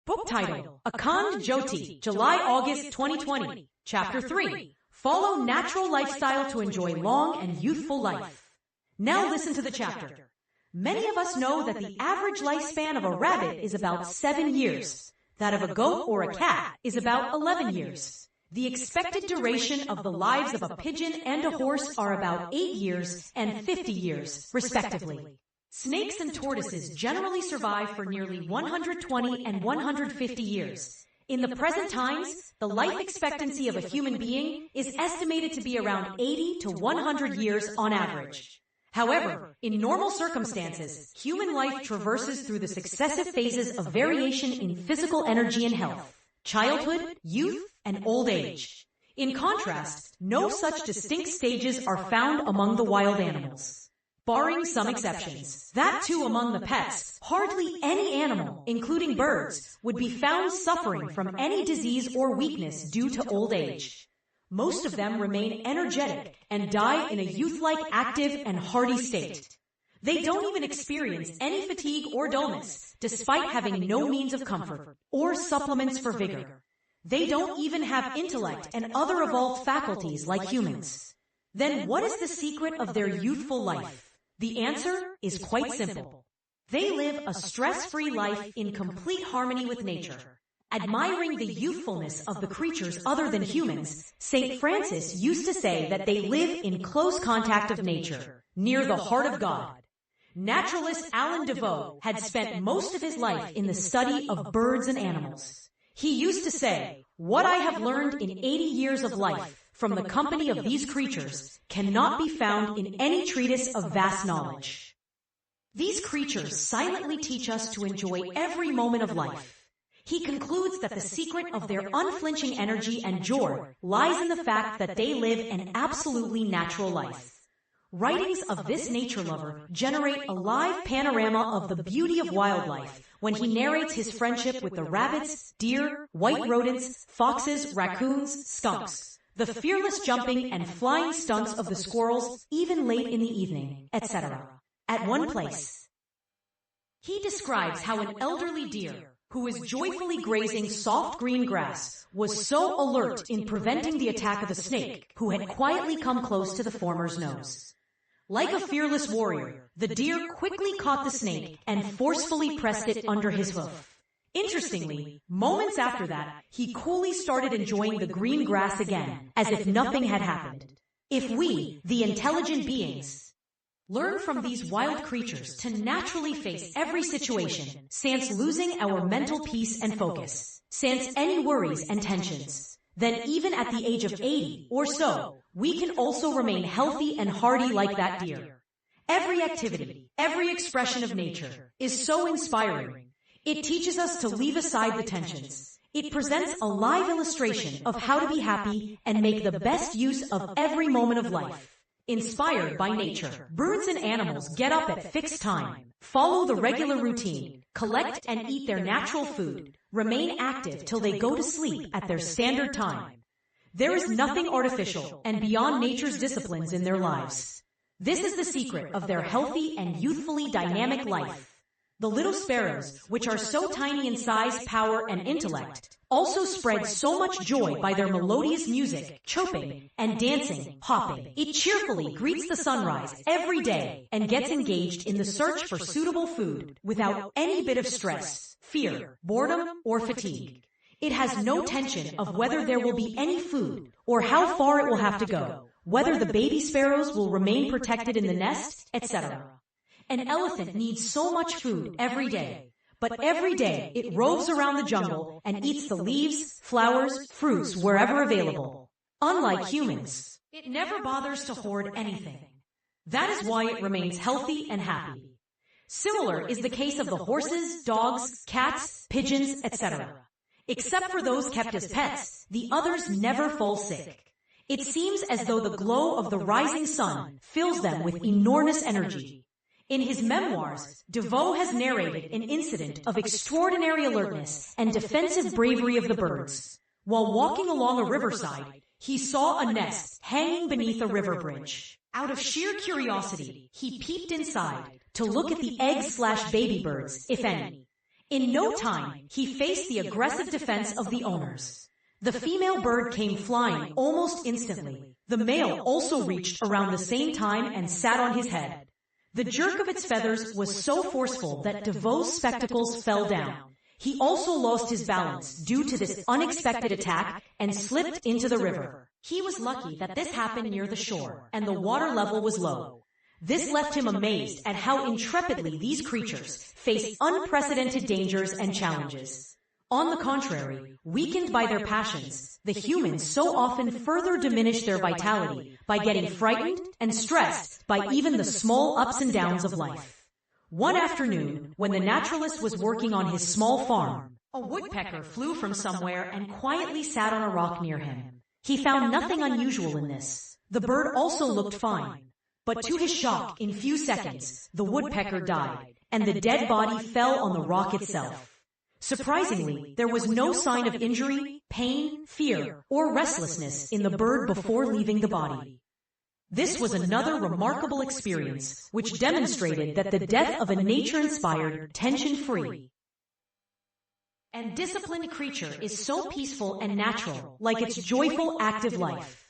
Book title, Akhand Jyoti, July-August 2020. Chapter 3. Follow natural lifestyle to enjoy long and youthful life. Now listen to the chapter. Many of us know that the average lifespan of a rabbit is about 7 years. That of a goat or a cat is about 11 years. The expected duration of the lives of a pigeon and a horse are about 8 years and 50 years, respectively. Snakes and tortoises generally survive for nearly 120 and 150 years. In the present times, the life expectancy of a human being is estimated to be around 80 to 100 years on average. However, in normal circumstances, human life traverses through the successive phases of variation in physical energy and health: childhood, youth, and old age. In contrast, no such distinct stages are found among the wild animals. Barring some exceptions, that too among the pets, hardly any animal, including birds, would be found suffering from any disease or weakness due to old age. Most of them remain energetic and die in a youth-like active and hardy state. They don't even experience any fatigue or dullness, despite having no means of comfort or supplements for vigor. They don't even have intellect and other evolved faculties like humans. Then what is the secret of their youthful life? The answer is quite simple. They live a stress-free life in complete harmony with nature. Admiring the youthfulness of the creatures other than humans, St. Francis used to say that they live in close contact of nature, near the heart of God. Naturalist Alan DeVoe had spent most of his life in the study of birds and animals. He used to say, "What I have learned in 80 years of life from the company of these creatures cannot be found in any treatise of vast knowledge." These creatures silently teach us to enjoy every moment of life. He concludes that the secret of their unflinching energy and joy lies in the fact that they live an absolutely natural life. Writings of this nature lover generate a live panorama of the beauty of wildlife when he narrates his friendship with the rabbits, deer, white rodents, foxes, raccoons, skunks, the fearless jumping and flying stunts of the squirrels, even late in the evening, etc. At one place, he describes how an elderly deer, who was joyfully grazing soft green grass, was so alert in preventing the attack of the snake, who had quietly come close to the former's nose. Like a fearless warrior, the deer quickly caught the snake and forcefully pressed it under his hoof. Interestingly, moments after that, he coolly started enjoying the green grass again, as if nothing had happened. If we, the intelligent beings, learn from these wild creatures to naturally face every situation, sans losing our mental peace and focus, sans any worries and tensions, then even at the age of 80 or so, we can also remain healthy and hardy like that deer. Every activity, every expression of nature is so inspiring. It teaches us to leave aside the tensions. It presents a live illustration of how to be happy and make the best use of every moment of life. Inspired by nature, birds and animals get up at fixed time, follow the regular routine, collect and eat their natural food, remain active till they go to sleep at their standard time. There is nothing artificial and beyond nature's disciplines in their lives. This is the secret of their healthy and youthfully dynamic life. The little sparrows, which are so tiny in size, power, and intellect, also spread so much joy by their melodious music, chirping, and dancing, hopping. It cheerfully greets the sunrise every day and gets engaged in the search for suitable food without any bit of stress, fear, boredom, or fatigue. It has no tension of whether there will be any food or how far it will have to go, whether the baby sparrows will remain protected in the nest, etc. An elephant needs so much food every day, but every day it roves around the jungle and eats the leaves, flowers, fruits wherever available. Unlike humans, it never bothers to hoard anything. That is why it remains healthy and happy. Similar is the case of the horses, dogs, cats, pigeons, etc. Except for those kept as pets, the others never fall sick. It seems as though the glow of the rising sun fills them with enormous energy. In his memoirs, DeVoe has narrated an incident of extraordinary alertness and defensive bravery of the birds. While walking along a riverside, he saw a nest hanging beneath a river bridge. Out of sheer curiosity, he peeped inside to look at the egg/baby birds, if any. In no time, he faced the aggressive defense of the owners. The female bird came flying almost instantly. The male also reached around the same time and sat on his head. The jerk of its feathers was so forceful that DeVoe's spectacles fell down. He also lost his balance due to this unexpected attack and slipped into the river. He was lucky that this happened near the shore, and the water level was low. This left him amazed at how intrepidly these creatures face unprecedented dangers and challenges. On the contrary, weakened by their passions, the humans so often further diminish their vitality by getting frightened and stressed by even the small ups and downs of life. One afternoon, when the naturalist was working on his small farm, a woodpecker flew from somewhere and quietly sat on a rock near him. He found nothing unusual in this. The bird also looked fine. But to his shock, in few seconds, the woodpecker died, and the dead body fell on the rock itself. Surprisingly, there was no sign of injury, pain, fear, or restlessness in the bird before leaving the body. This was another remarkable experience, which demonstrated that the death of a nature-inspired, tension-free, and disciplined creature is so peaceful and natural, like its joyful, active life.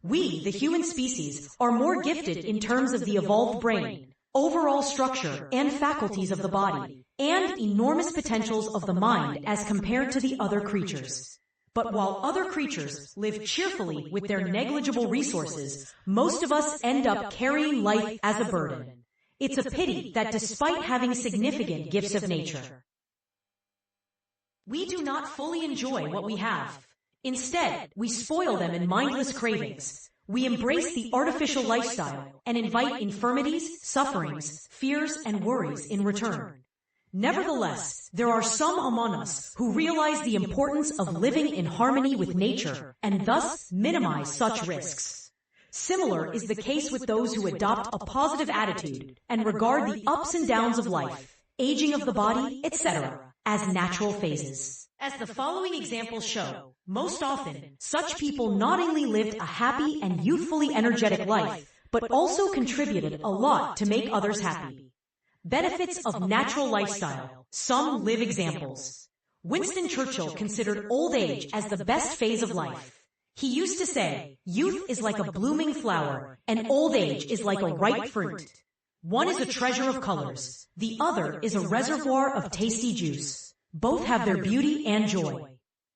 We, the human species, are more gifted in terms of the evolved brain, overall structure, and faculties of the body, and enormous potentials of the mind as compared to the other creatures. But while other creatures live cheerfully with their negligible resources, most of us end up carrying life as a burden. It's a pity that despite having significant gifts of nature, we do not fully enjoy what we have. Instead, we spoil them in mindless cravings. We embrace the artificial lifestyle and invite infirmities, sufferings, fears, and worries in return. Nevertheless, there are some among us who realize the importance of living in harmony with nature and thus minimize such risks. Similar is the case with those who adopt a positive attitude and regard the ups and downs of life, aging of the body, etc., as natural phases. As the following examples show, most often, such people not only lived a happy and youthfully energetic life, but also contributed a lot to make others happy. Benefits of natural lifestyle. Some live examples. Winston Churchill considered old age as the best phase of life. He used to say, "Youth is like a blooming flower, and old age is like a ripe fruit. One is a treasure of colors. The other is a reservoir of tasty juice. Both have their beauty and joy."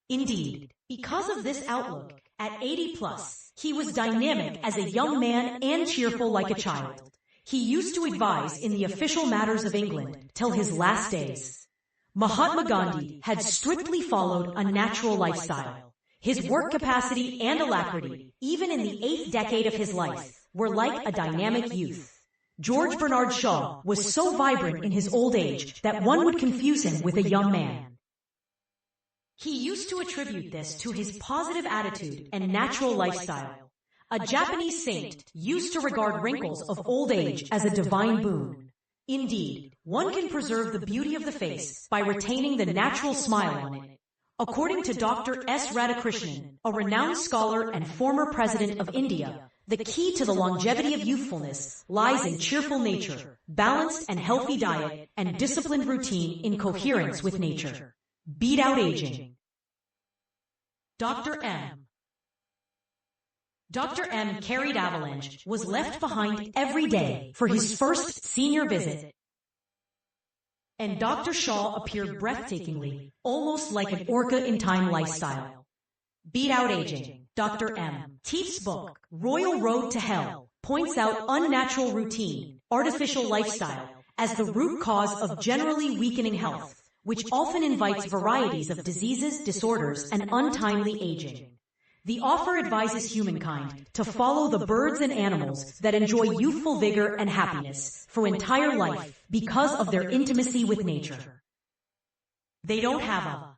Indeed, because of this outlook, at 80 plus, he was dynamic as a young man and cheerful like a child. He used to advise in the official matters of England till his last days. Mahatma Gandhi had strictly followed a natural lifestyle. His work capacity and alacrity, even in the 8th decade of his life, were like a dynamic youth. George Bernard Shaw was so vibrant in his old age that one would confuse him with a young man. He used to attribute this to his positive attitude and natural lifestyle. A Japanese saint used to regard wrinkles of old age as a divine boon. Indeed, one can preserve the beauty of the face by retaining the natural smile on it. According to Dr. S. Radhakrishnan, a renowned scholar and former president of India, the key to the longevity of youthfulness lies in cheerful nature, balanced and healthy diet, and disciplined routine in coherence with nature. Beat out aging. Dr. M. Dr. M. carried Avalanche was left behind every day for his first senior visit, and Dr. Shaw appeared breathtakingly, almost like an orca in time lifestyle. Beat out aging. Dr. M. Teef's book, Royal Road to Hell, points out unnatural routine, artificial lifestyle, as the root cause of generally weakening health, which often invites varieties of diseases, disorders, and untimely aging. The author advises humankind to follow the birds and animals that enjoy youthful vigor and happiness for entire life because of their intimacy with nature. They don't have a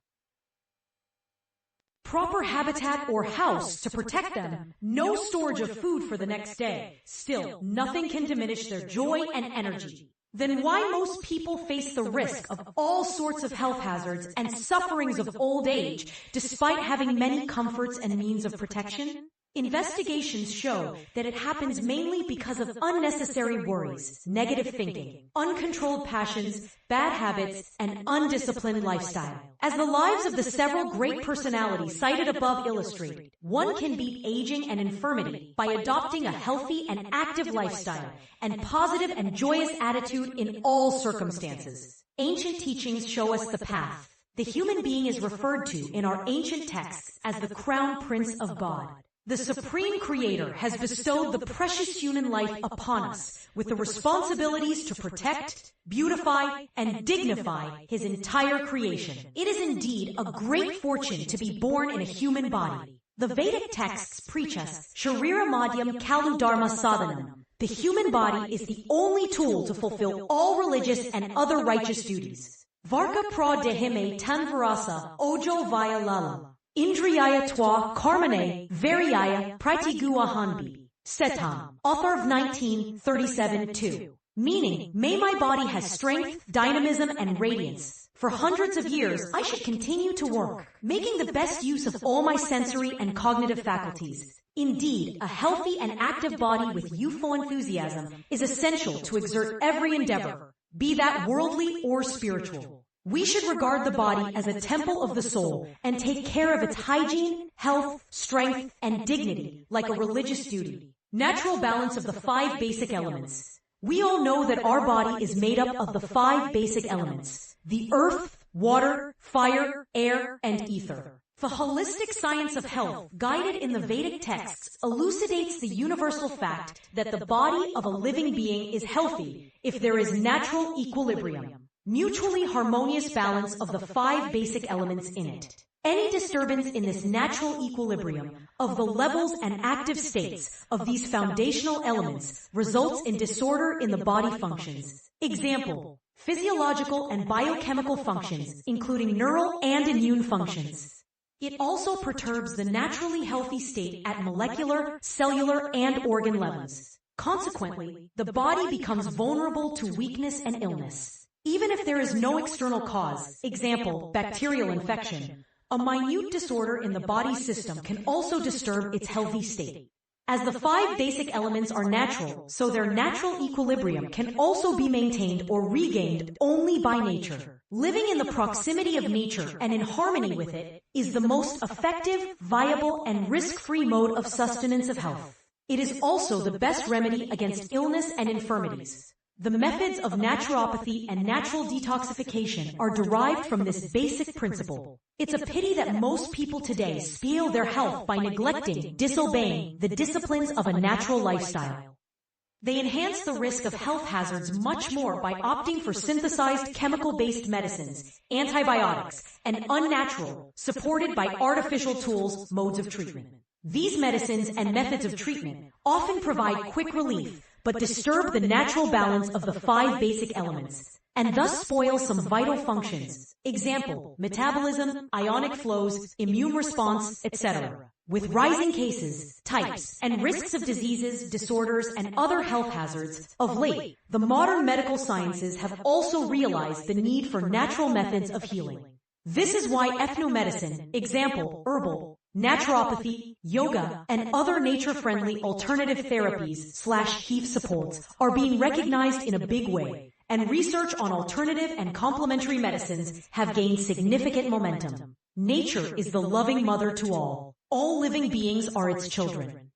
proper habitat or house to protect them, no storage of food for the next day. Still, nothing can diminish their joy and energy. Then why most people face the risk of all sorts of health hazards and sufferings of old age, despite having many comforts and means of protection? Investigations show that it happens mainly because of unnecessary worries, negative thinking, uncontrolled passions, bad habits, and undisciplined lifestyle. As the lives of the several great personalities cited above illustrate, one can beat aging and infirmity by adopting a healthy and active lifestyle and positive and joyous attitude in all circumstances. Ancient teachings show us the path. The human being is referred to in our ancient texts as the crown prince of God. The Supreme Creator has bestowed the precious human life upon us with the responsibilities to protect, beautify, and dignify His entire creation. It is indeed a great fortune to be born in a human body. The Vedic texts preach us Sharira Madhyam Kalu Dharma Sadhanam. The human body is the only tool to fulfill all religious and other righteous duties. Varka pra dehime tanvarasa ojo vaya lala. Indriyaya twa karmane variaya pratiguahanbi. Setam, author of 1937-2. Meaning, may my body have strength, dynamism, and radiance. For hundreds of years, I should continue to work, making the best use of all my sensory and cognitive faculties. Indeed, a healthy and active body with youthful enthusiasm is essential to exert every endeavor, be that worldly or spiritual. We should regard the body as a temple of the soul and take care of its hygiene, health, strength, and dignity like a religious duty. Natural balance of the 5 basic elements. We all know that our body is made up of the 5 basic elements: the earth, water, fire, air, and ether. The holistic science of health, guided in the Vedic texts, elucidates the universal fact that the body of a living being is healthy if there is natural equilibrium. Mutually harmonious balance of the 5 basic elements in it. Any disturbance in this natural equilibrium of the levels and active states of these foundational elements results in disorder in the body functions. Example, physiological and biochemical functions, including neural and immune functions. It also perturbs the naturally healthy state at molecular, cellular, and organ levels. Consequently, the body becomes vulnerable to weakness and illness. Even if there is no external cause, example, bacterial infection, a minute disorder in the body system can also disturb its healthy state. As the 5 basic elements are natural, so their natural equilibrium can also be maintained or regained only by nature. Living in the proximity of nature and in harmony with it is the most effective, viable, and risk-free mode of sustenance of health. It is also the best remedy against illness and infirmities. The methods of naturopathy and natural detoxification are derived from this basic principle. It's a pity that most people today spoil their health by neglecting, disobeying the disciplines of a natural lifestyle. They enhance the risk of health hazards much more by opting for synthesized chemical-based medicines, antibiotics, and unnatural, supported by artificial tools, modes of treatment. These medicines and methods of treatment often provide quick relief, but disturb the natural balance of the 5 basic elements, and thus spoil some vital functions. Example, metabolism, ionic flows, immune response, etc. With rising cases, types, and risks of diseases, disorders, and other health hazards, of late, the modern medical sciences have also realized the need for natural methods of healing. This is why ethnomedicine, example, herbal, naturopathy, yoga, and other nature-friendly alternative therapies/health supports are being recognized in a big way, and research on alternative and complementary medicines have gained significant momentum. Nature is the loving mother to all. All living beings are its children.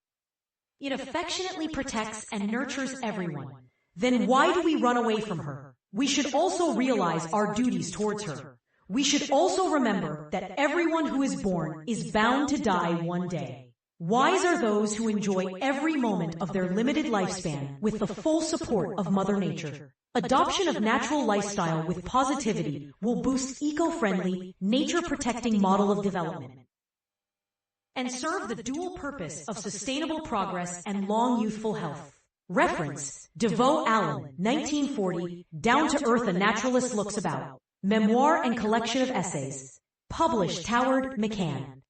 It affectionately protects and nurtures everyone. Then why do we run away from her? We should also realize our duties towards her. We should also remember that everyone who is born is bound to die one day. Wise are those who enjoy every moment of their limited lifespan with the full support of Mother Nature. Adoption of natural lifestyle with positivity will boost eco-friendly, nature-protecting model of development and serve the dual purpose of sustainable progress and long youthful health. Reference, DeVoe Allen, 1940, Down to Earth a Naturalist Looks About. Memoir and collection of essays. Published Howard McCann.